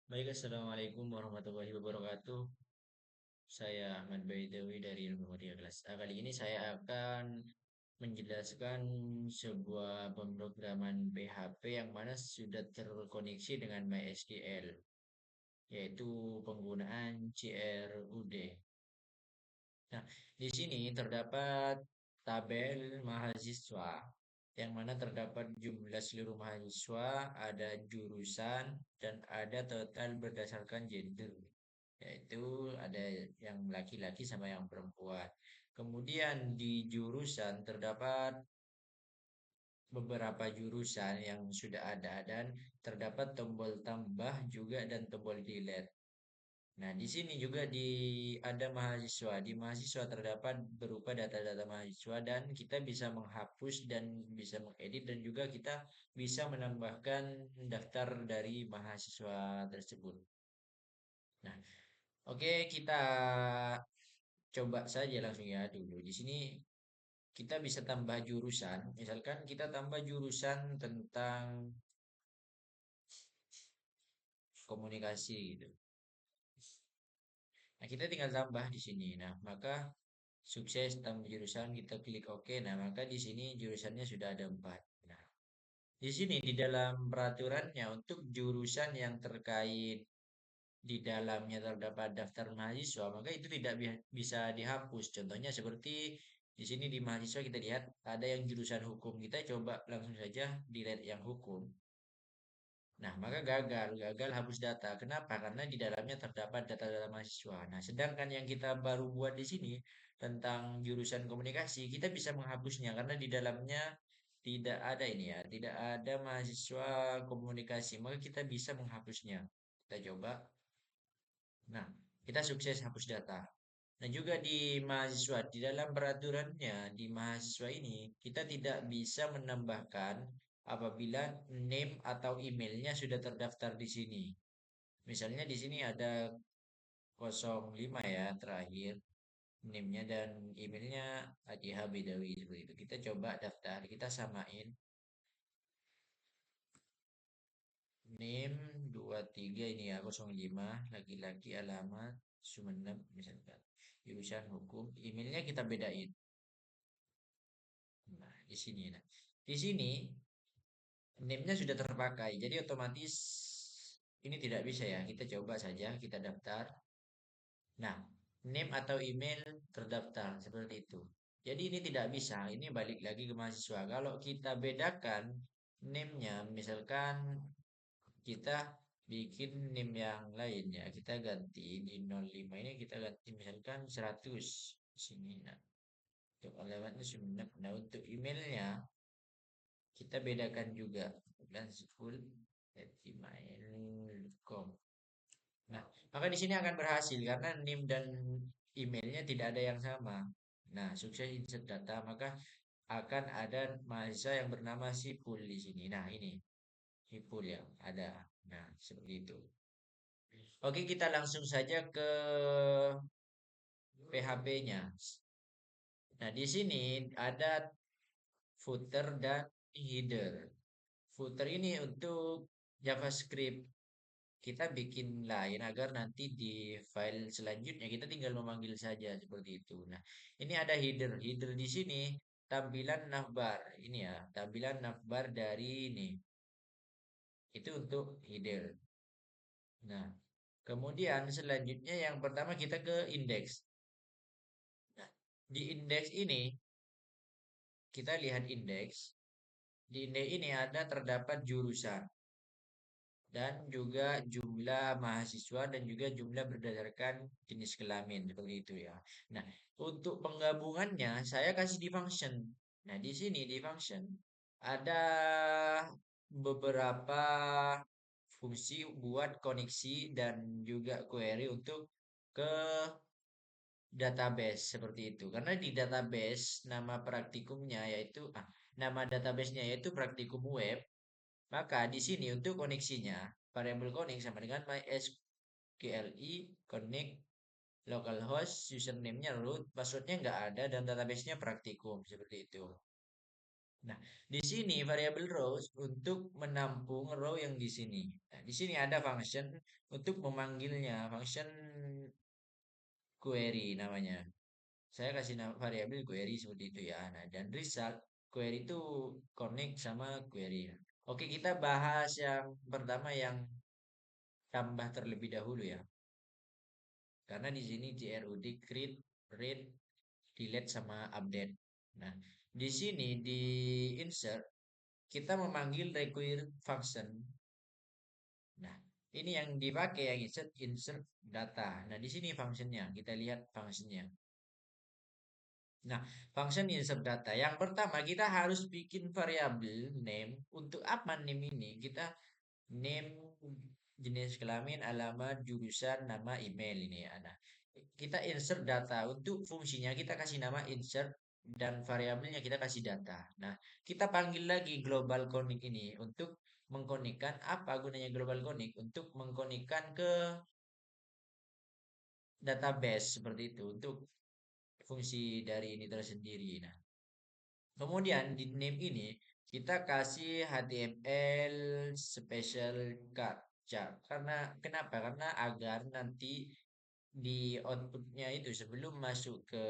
Baik, Assalamualaikum warahmatullahi wabarakatuh. Saya Ahmad Baidawi dari Ilmu Kelas. Kali ini saya akan menjelaskan sebuah pemrograman PHP yang mana sudah terkoneksi dengan MySQL, yaitu penggunaan CRUD. Nah, di sini terdapat tabel mahasiswa, yang mana terdapat jumlah seluruh mahasiswa, ada jurusan, dan ada total berdasarkan gender, yaitu ada yang laki-laki sama yang perempuan. Kemudian di jurusan terdapat beberapa jurusan yang sudah ada dan terdapat tombol tambah juga dan tombol delete. Nah, di sini juga ada mahasiswa. Di mahasiswa terdapat berupa data-data mahasiswa dan kita bisa menghapus dan bisa mengedit dan juga kita bisa menambahkan daftar dari mahasiswa tersebut. Nah, oke, kita coba saja langsung ya dulu. Di sini kita bisa tambah jurusan. Misalkan kita tambah jurusan tentang komunikasi gitu. Nah, kita tinggal tambah di sini. Nah, maka sukses tambah jurusan, kita klik OK. Nah, maka di sini jurusannya sudah ada 4. Nah, di sini di dalam peraturannya untuk jurusan yang terkait di dalamnya terdapat daftar mahasiswa, maka itu tidak bisa dihapus. Contohnya seperti di sini di mahasiswa kita lihat ada yang jurusan hukum. Kita coba langsung saja delete yang hukum. Nah, maka gagal hapus data. Kenapa? Karena di dalamnya terdapat data-data mahasiswa. Nah, sedangkan yang kita baru buat di sini tentang jurusan komunikasi, kita bisa menghapusnya karena di dalamnya tidak ada ini ya, tidak ada mahasiswa komunikasi. Maka kita bisa menghapusnya. Kita coba. Nah, kita sukses hapus data. Nah, juga di mahasiswa, di dalam peraturannya di mahasiswa ini, kita tidak bisa menambahkan apabila name atau emailnya sudah terdaftar di sini. Misalnya di sini ada 05 ya terakhir name-nya dan emailnya Adiha Bidawi seperti itu. Kita coba daftar, kita samain name 23 ini ya 05 laki-laki alamat Sumeneb misalkan jurusan hukum emailnya kita bedain. Nah, di sini. Nah, di sini name-nya sudah terpakai. Jadi otomatis ini tidak bisa ya. Kita coba saja, kita daftar. Nah, name atau email terdaftar seperti itu. Jadi ini tidak bisa. Ini balik lagi ke mahasiswa. Kalau kita bedakan name-nya, misalkan kita bikin name yang lain ya. Kita ganti di 05 ini kita ganti misalkan 100 di sini. Nah, untuk alamatnya Sumenep. Nah, untuk emailnya kita bedakan juga dan full@gmail.com. Nah, maka di sini akan berhasil karena NIM dan emailnya tidak ada yang sama. Nah, sukses insert data, maka akan ada mahasiswa yang bernama Sipul di sini. Nah, ini Sipul ya, ada. Nah, seperti itu. Oke, kita langsung saja ke PHP-nya. Nah, di sini ada footer dan header. Footer ini untuk JavaScript. Kita bikin lain agar nanti di file selanjutnya kita tinggal memanggil saja seperti itu. Nah, ini ada header. Header di sini tampilan navbar. Ini ya, tampilan navbar dari ini. Itu untuk header. Nah, kemudian selanjutnya yang pertama kita ke indeks. Nah, di indeks ini kita lihat indeks. Di indeks ini ada terdapat jurusan dan juga jumlah mahasiswa dan juga jumlah berdasarkan jenis kelamin seperti itu ya. Nah, untuk penggabungannya saya kasih di function. Nah, di sini di function ada beberapa fungsi buat koneksi dan juga query untuk ke database seperti itu. Karena di database nama praktikumnya yaitu nama databasenya yaitu praktikum web, maka di sini untuk koneksinya, variabel connect sama dengan MySQLi connect localhost, username-nya root, passwordnya nggak ada, dan database-nya praktikum, seperti itu. Nah, di sini variabel rows untuk menampung row yang di sini. Nah, di sini ada function untuk memanggilnya, function query namanya. Saya kasih nama variabel query seperti itu ya. Nah, dan result query itu connect sama query. Oke, kita bahas yang pertama yang tambah terlebih dahulu ya. Karena di sini CRUD create, read, delete sama update. Nah, di sini di insert kita memanggil require function. Nah, ini yang dipakai yang insert data. Nah, di sini functionnya. Kita lihat functionnya. Nah, function insert data. Yang pertama kita harus bikin variabel name. Untuk apa name ini? Kita name jenis kelamin, alamat, jurusan, nama, email ini ya. Nah, kita insert data. Untuk fungsinya kita kasih nama insert dan variabelnya kita kasih data. Nah, kita panggil lagi global connect ini untuk mengkonikkan apa gunanya global connect untuk mengkonikkan ke database seperti itu untuk fungsi dari ini tersendiri. Nah, kemudian di name ini kita kasih HTML special captcha. Karena kenapa? Karena agar nanti di outputnya itu sebelum masuk ke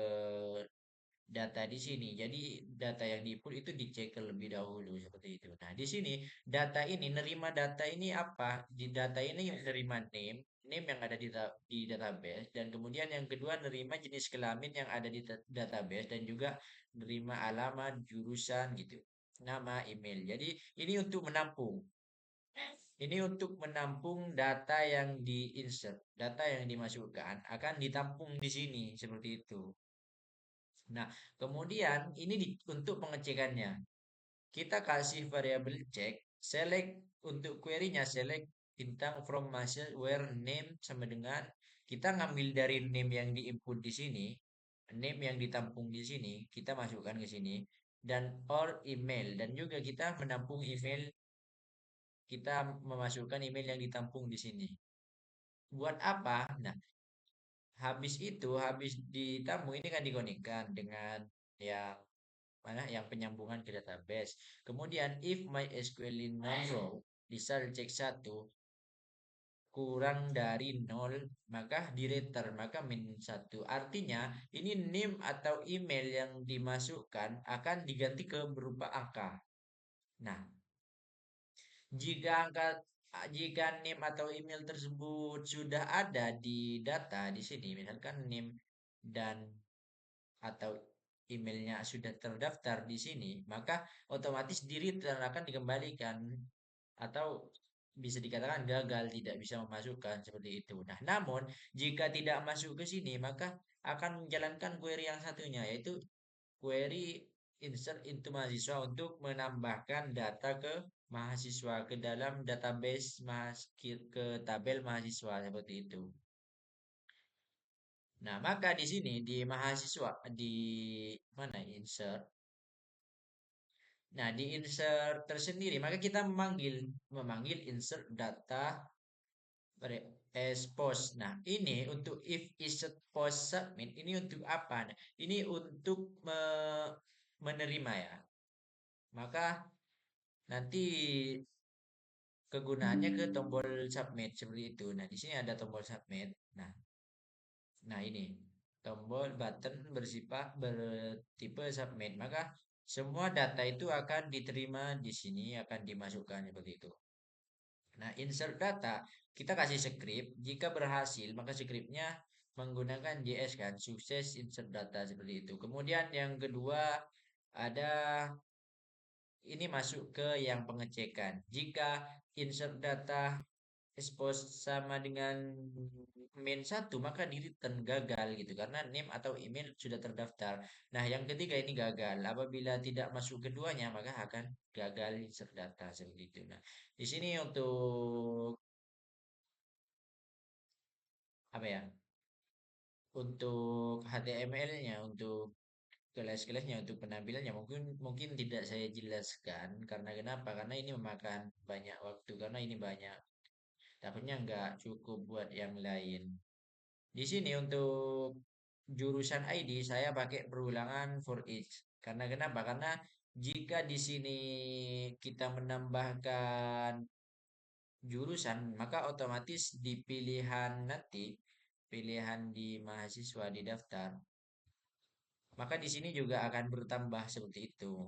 data di sini. Jadi data yang diinput itu dicek terlebih dahulu seperti itu. Nah, di sini data ini nerima data ini apa? Di data ini yang nerima name yang ada di database dan kemudian yang kedua nerima jenis kelamin yang ada di database dan juga nerima alamat, jurusan gitu. Nama, email. Jadi ini untuk menampung. Ini untuk menampung data yang di-insert, data yang dimasukkan akan ditampung di sini seperti itu. Nah, kemudian ini untuk pengecekannya. Kita kasih variabel check, select untuk query-nya, select bintang from masuk where name sama dengan kita ngambil dari name yang diinput di sini, name yang ditampung di sini, kita masukkan ke sini dan or email dan juga kita menampung email, kita memasukkan email yang ditampung di sini. Buat apa? Nah, habis ditampung ini kan dikonekkan dengan yang mana yang penyambungan ke database. Kemudian if MySQL in non-row misal cek satu kurang dari nol maka di return maka min satu. Artinya ini name atau email yang dimasukkan akan diganti ke berupa angka. Nah, jika angka jika name atau email tersebut sudah ada di data di sini, misalkan name dan atau emailnya sudah terdaftar di sini, maka otomatis diri akan dikembalikan atau bisa dikatakan gagal tidak bisa memasukkan seperti itu. Nah, namun jika tidak masuk ke sini, maka akan menjalankan query yang satunya yaitu query insert into mahasiswa untuk menambahkan data ke mahasiswa ke dalam database ke tabel mahasiswa seperti itu. Nah, maka di sini di mahasiswa di mana insert. Nah, di insert tersendiri maka kita memanggil insert data as post. Nah, ini untuk if insert post submit ini untuk apa? Nah, ini untuk menerima ya. Maka nanti kegunaannya ke tombol submit seperti itu. Nah, di sini ada tombol submit. Nah, ini tombol button bersifat bertipe submit. Maka semua data itu akan diterima di sini, akan dimasukkan seperti itu. Nah, insert data, kita kasih script. Jika berhasil, maka scriptnya menggunakan JS kan, sukses insert data seperti itu. Kemudian yang kedua ada ini masuk ke yang pengecekan. Jika insert data expose sama dengan main satu maka di return gagal gitu karena name atau email sudah terdaftar. Nah, yang ketiga ini gagal. Apabila tidak masuk keduanya maka akan gagal insert data seperti itu. Nah, di sini untuk apa ya? Untuk HTML-nya, untuk kelas-kelasnya, untuk penampilannya mungkin mungkin tidak saya jelaskan karena kenapa? Karena ini memakan banyak waktu karena ini banyak. Takutnya nggak cukup buat yang lain. Di sini untuk jurusan ID saya pakai perulangan for each. Karena kenapa? Karena Jika di sini kita menambahkan jurusan, maka otomatis di pilihan nanti, pilihan di mahasiswa di daftar, maka di sini juga akan bertambah seperti itu.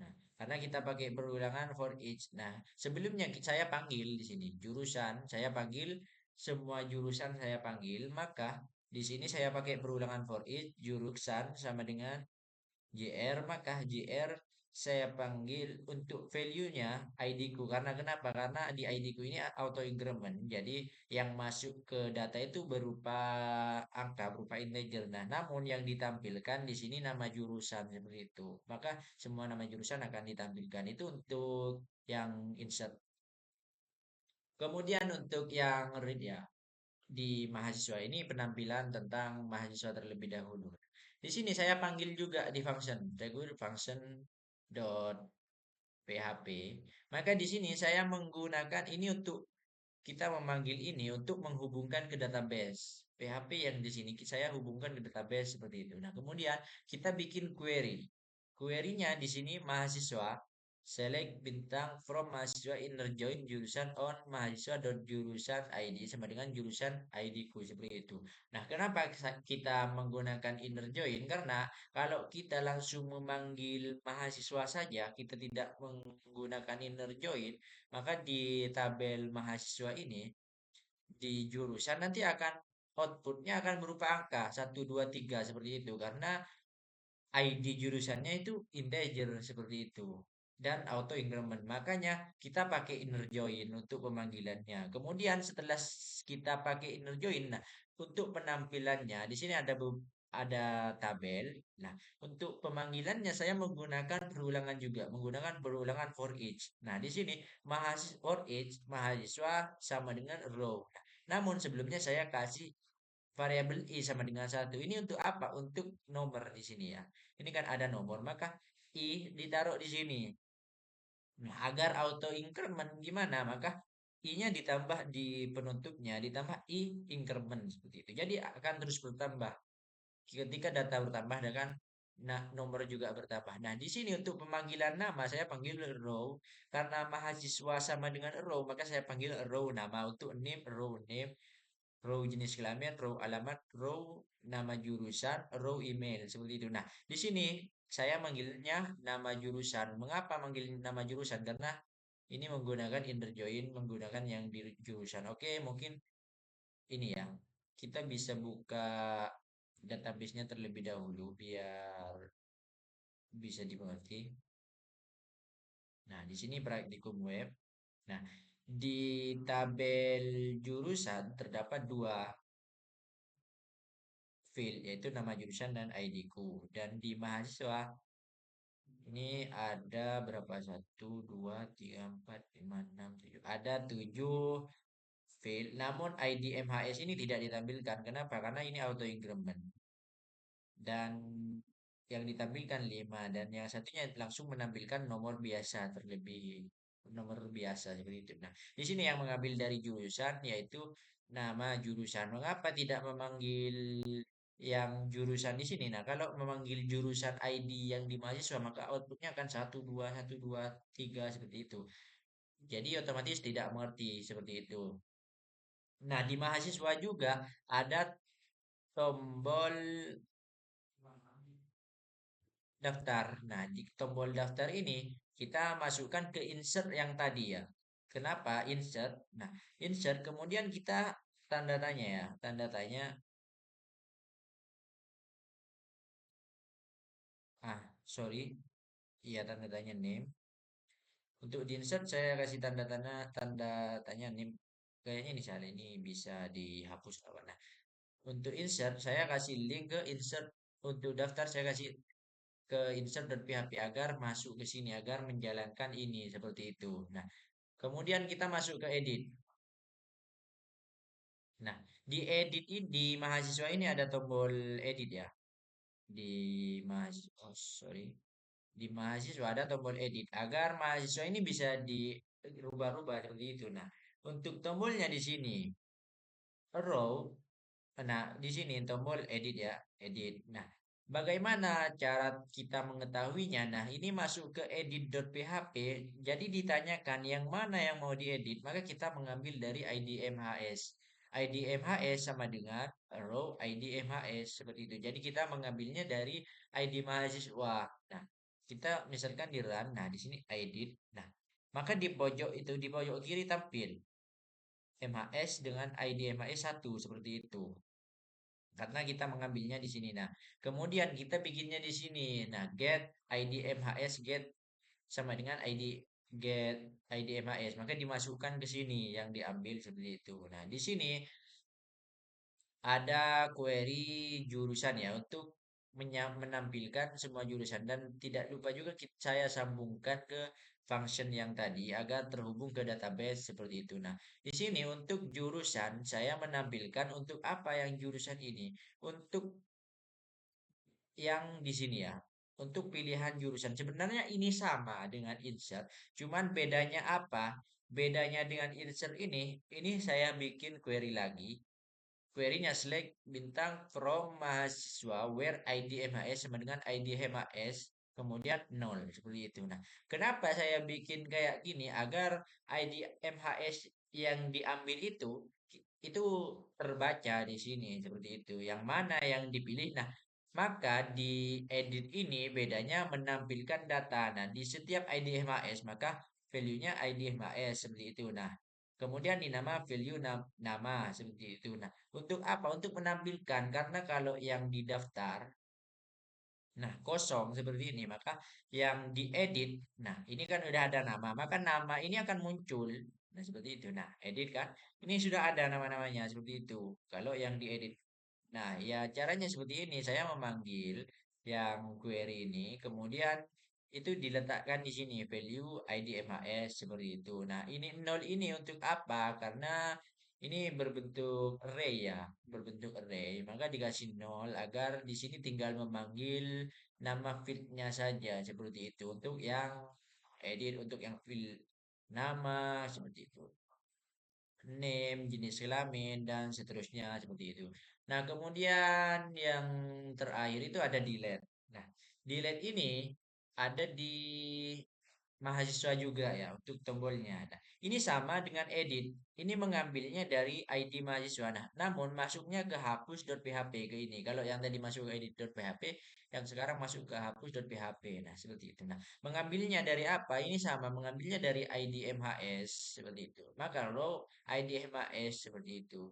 Nah, karena kita pakai perulangan for each. Nah, sebelumnya saya panggil di sini jurusan, saya panggil semua jurusan saya panggil, maka di sini saya pakai perulangan for each jurusan sama dengan JR, maka JR saya panggil untuk value-nya ID ku. Karena kenapa? Karena di ID ku ini auto increment. Jadi yang masuk ke data itu berupa angka, berupa integer. Nah, namun yang ditampilkan di sini nama jurusan seperti itu. Maka semua nama jurusan akan ditampilkan. Itu untuk yang insert. Kemudian untuk yang read ya, di mahasiswa ini penampilan tentang mahasiswa terlebih dahulu. Di sini saya panggil juga di function, regular function dot php. Maka di sini saya menggunakan ini untuk kita memanggil ini untuk menghubungkan ke database. PHP yang di sini saya hubungkan ke database seperti itu. Nah, kemudian kita bikin query. Query-nya di sini mahasiswa select bintang from mahasiswa inner join jurusan on mahasiswa dot jurusan ID sama dengan jurusan ID ku seperti itu. Nah, kenapa kita menggunakan inner join? Karena kalau kita langsung memanggil mahasiswa saja, kita tidak menggunakan inner join, maka di tabel mahasiswa ini, di jurusan nanti akan outputnya akan berupa angka 1, 2, 3 seperti itu. Karena ID jurusannya itu integer seperti itu. Dan auto increment. Makanya kita pakai inner join untuk pemanggilannya. Kemudian setelah kita pakai inner join, nah untuk penampilannya di sini ada tabel. Nah, untuk pemanggilannya saya menggunakan perulangan juga, menggunakan perulangan for each. Nah, di sini mahasiswa for each mahasiswa sama dengan row. Nah, namun sebelumnya saya kasih variabel i sama dengan 1. Ini untuk apa? Untuk nomor di sini ya. Ini kan ada nomor, maka i ditaruh di sini. Nah, agar auto increment gimana? Maka i-nya ditambah di penutupnya, ditambah i increment seperti itu. Jadi akan terus bertambah. Ketika data bertambah dengan nomor juga bertambah. Nah, di sini untuk pemanggilan nama saya panggil row karena mahasiswa sama dengan row, maka saya panggil row nama untuk name row name, row jenis kelamin, row alamat, row nama jurusan, row email seperti itu. Nah, di sini saya manggilnya nama jurusan. Mengapa manggil nama jurusan? Karena ini menggunakan inner join, menggunakan yang di jurusan. Oke, mungkin ini ya. Kita bisa buka database-nya terlebih dahulu biar bisa dimengerti. Nah, di sini praktikum web. Nah, di tabel jurusan terdapat dua field yaitu nama jurusan dan ID ku. Dan di mahasiswa ini ada berapa? Satu, dua, tiga, empat, lima, enam, tujuh. Ada 7 field. Namun ID MHS ini tidak ditampilkan. Kenapa? Karena ini auto increment. Dan yang ditampilkan 5 dan yang satunya langsung menampilkan nomor biasa terlebih nomor biasa seperti itu. Nah, di sini yang mengambil dari jurusan yaitu nama jurusan. Mengapa tidak memanggil yang jurusan di sini? Nah, kalau memanggil jurusan ID yang di mahasiswa maka outputnya akan 1, 2, 1, 2, 3 seperti itu. Jadi otomatis tidak mengerti seperti itu. Nah, di mahasiswa juga ada tombol daftar. Nah, di tombol daftar ini kita masukkan ke insert yang tadi ya. Kenapa insert? Nah, insert kemudian kita tanda tanya ya. Tanda tanya, sorry. Iya, tanda tanya name. Untuk di insert saya kasih tanda tanya name. Kayaknya ini salah, ini bisa dihapus kawan. Nah, untuk insert saya kasih link ke insert. Untuk daftar saya kasih ke insert.php agar masuk ke sini agar menjalankan ini seperti itu. Nah, kemudian kita masuk ke edit. Nah, di edit ini di mahasiswa ini ada tombol edit ya. Di mahasiswa, oh, sorry. Di mahasiswa ada tombol edit agar mahasiswa ini bisa dirubah-rubah seperti itu. Nah, untuk tombolnya di sini row. Nah, di sini tombol edit ya, edit. Nah, Bagaimana cara kita mengetahuinya? Nah, ini masuk ke edit.php. Jadi ditanyakan yang mana yang mau diedit, maka kita mengambil dari ID MHS. ID MHS sama dengan row ID MHS seperti itu. Jadi kita mengambilnya dari ID mahasiswa. Nah, kita misalkan di run, nah di sini edit. Nah, maka di pojok itu di pojok kiri tampil MHS dengan ID MHS 1 seperti itu. Karena kita mengambilnya di sini. Nah, kemudian kita bikinnya di sini. Nah, get ID MHS get sama dengan get ID MHS. Maka dimasukkan ke sini yang diambil seperti itu. Nah, di sini ada query jurusan ya untuk menampilkan semua jurusan dan tidak lupa juga saya sambungkan ke function yang tadi agar terhubung ke database seperti itu. Nah, di sini untuk jurusan saya menampilkan untuk apa yang jurusan ini untuk yang di sini ya. Untuk pilihan jurusan sebenarnya ini sama dengan insert, cuman bedanya apa? Bedanya dengan insert ini saya bikin query lagi. Query-nya select bintang from mahasiswa where ID MHS sama dengan ID MHS kemudian nol seperti itu. Nah, kenapa saya bikin kayak gini agar ID MHS yang diambil itu terbaca di sini seperti itu. Yang mana yang dipilih? Nah, maka di edit ini bedanya menampilkan data. Nah, di setiap ID MHS maka value-nya ID MHS seperti itu. Nah, kemudian di nama value nama seperti itu. Nah, untuk apa? Untuk menampilkan karena kalau yang didaftar nah kosong seperti ini maka yang diedit nah ini kan udah ada nama maka nama ini akan muncul. Nah, seperti itu. Nah, edit kan ini sudah ada nama-namanya seperti itu. Kalau yang diedit nah, ya caranya seperti ini. Saya memanggil yang query ini, kemudian itu diletakkan di sini value ID MHS seperti itu. Nah, ini nol ini untuk apa? Karena ini berbentuk array ya, berbentuk array. Maka dikasih nol agar di sini tinggal memanggil nama fieldnya saja seperti itu. Untuk yang edit, untuk yang field nama seperti itu name, jenis kelamin, dan seterusnya seperti itu. Nah, kemudian yang terakhir itu ada delete. Nah, delete ini ada di mahasiswa juga ya untuk tombolnya. Nah, ini sama dengan edit. Ini mengambilnya dari ID mahasiswa. Nah, namun masuknya ke hapus.php ke ini. Kalau yang tadi masuk ke edit.php, yang sekarang masuk ke hapus.php. Nah, seperti itu. Nah, mengambilnya dari apa? Ini sama, mengambilnya dari ID MHS seperti itu. Maka row ID MHS seperti itu.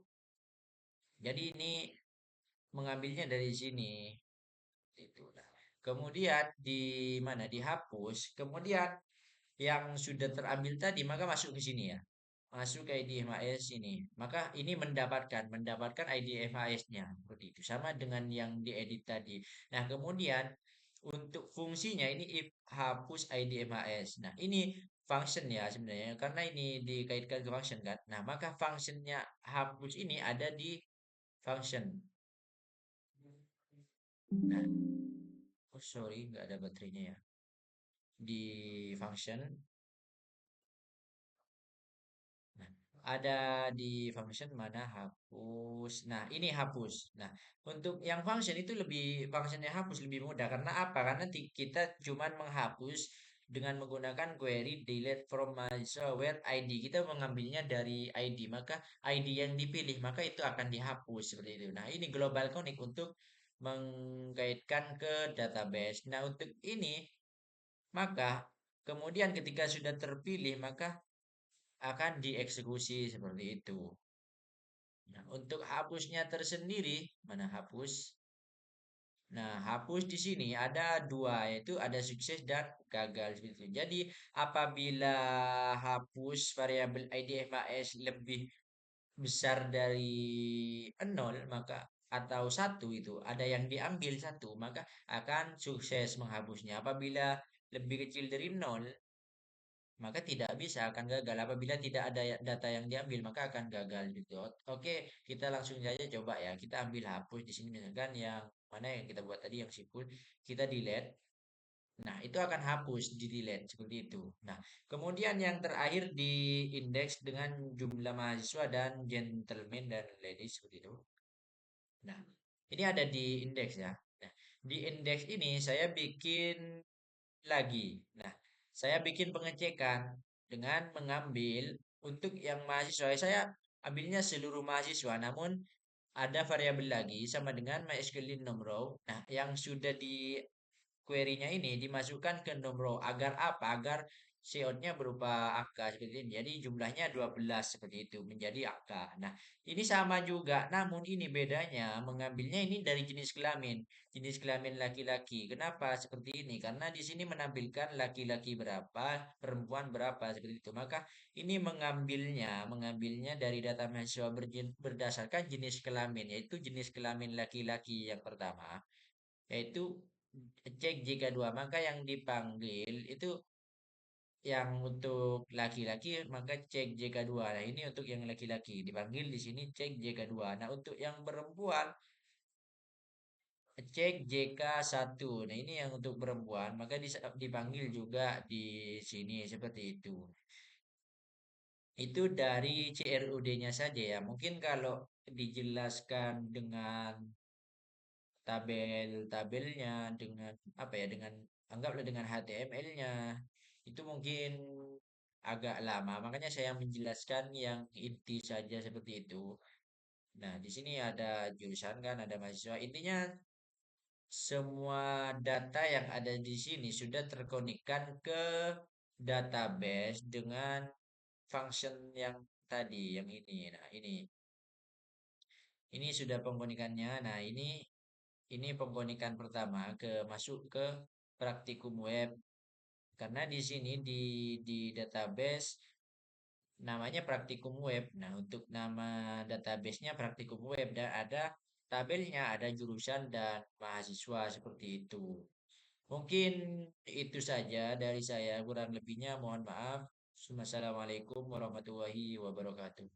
Jadi ini mengambilnya dari sini. Itu. Nah, kemudian di mana? Dihapus. Kemudian yang sudah terambil tadi maka masuk ke sini ya. Masuk ke ID MHS ini. Maka ini mendapatkan ID MHS-nya seperti itu. Sama dengan yang diedit tadi. Nah, kemudian untuk fungsinya ini if hapus ID MHS. Nah, ini function ya sebenarnya karena ini dikaitkan ke function kan. Nah, maka functionnya hapus ini ada di function. Nah, oh sorry nggak ada baterainya ya. Di function nah, ada di function mana hapus. Nah, ini hapus. Nah, untuk yang function itu functionnya hapus lebih mudah. Karena apa? Karena kita cuman menghapus dengan menggunakan query delete from mahasiswa where ID. Kita mengambilnya dari ID. Maka ID yang dipilih, maka itu akan dihapus seperti itu. Nah, ini global connect untuk mengkaitkan ke database. Nah, untuk ini, maka kemudian ketika sudah terpilih, maka akan dieksekusi seperti itu. Nah, untuk hapusnya tersendiri, mana hapus? Nah, hapus di sini ada dua, yaitu ada sukses dan gagal seperti itu. Jadi, apabila hapus variabel ID MAS lebih besar dari nol, maka atau satu itu ada yang diambil satu, maka akan sukses menghapusnya. Apabila lebih kecil dari nol, maka tidak bisa akan gagal apabila tidak ada data yang diambil maka akan gagal gitu. Oke, kita langsung saja coba ya. Kita ambil hapus di sini misalkan yang mana yang kita buat tadi yang simpul, kita delete. Nah, itu akan hapus di delete seperti itu. Nah, kemudian yang terakhir di indeks dengan jumlah mahasiswa dan gentleman dan ladies seperti itu. Nah, ini ada di indeks ya. Nah, Di indeks ini saya bikin lagi. Nah, saya bikin pengecekan dengan mengambil untuk yang mahasiswa. Saya ambilnya seluruh mahasiswa, namun ada variabel lagi sama dengan MySQL Nom Row. Nah, yang sudah di query-nya ini dimasukkan ke Nomro agar apa? Agar COD-nya berupa angka seperti ini. Jadi jumlahnya 12 seperti itu menjadi angka. Nah, ini sama juga, namun ini bedanya mengambilnya ini dari jenis kelamin. Jenis kelamin laki-laki. Kenapa seperti ini? Karena di sini menampilkan laki-laki berapa, perempuan berapa seperti itu. Maka ini mengambilnya dari data mahasiswa berdasarkan jenis kelamin, yaitu jenis kelamin laki-laki yang pertama yaitu cek jika dua maka yang dipanggil itu yang untuk laki-laki maka cek jk dua. Nah, ini untuk yang laki-laki dipanggil di sini cek jk dua. Nah, untuk yang perempuan cek JK1. Nah, ini yang untuk perempuan maka dipanggil juga di sini seperti itu. Itu dari CRUD-nya saja ya. Mungkin kalau dijelaskan dengan tabel-tabelnya dengan apa ya dengan anggaplah dengan HTML-nya itu mungkin agak lama makanya saya menjelaskan yang inti saja seperti itu. Nah, di sini ada jurusan kan ada mahasiswa intinya semua data yang ada di sini sudah terkonekkan ke database dengan function yang tadi yang ini. Nah, ini sudah pengkonekannya. Nah, ini penggonikan pertama masuk ke praktikum web karena di sini di database namanya praktikum web. Nah, untuk nama databasenya praktikum web dan ada tabelnya, ada jurusan dan mahasiswa seperti itu. Mungkin itu saja dari saya. Kurang lebihnya mohon maaf. Wassalamualaikum warahmatullahi wabarakatuh.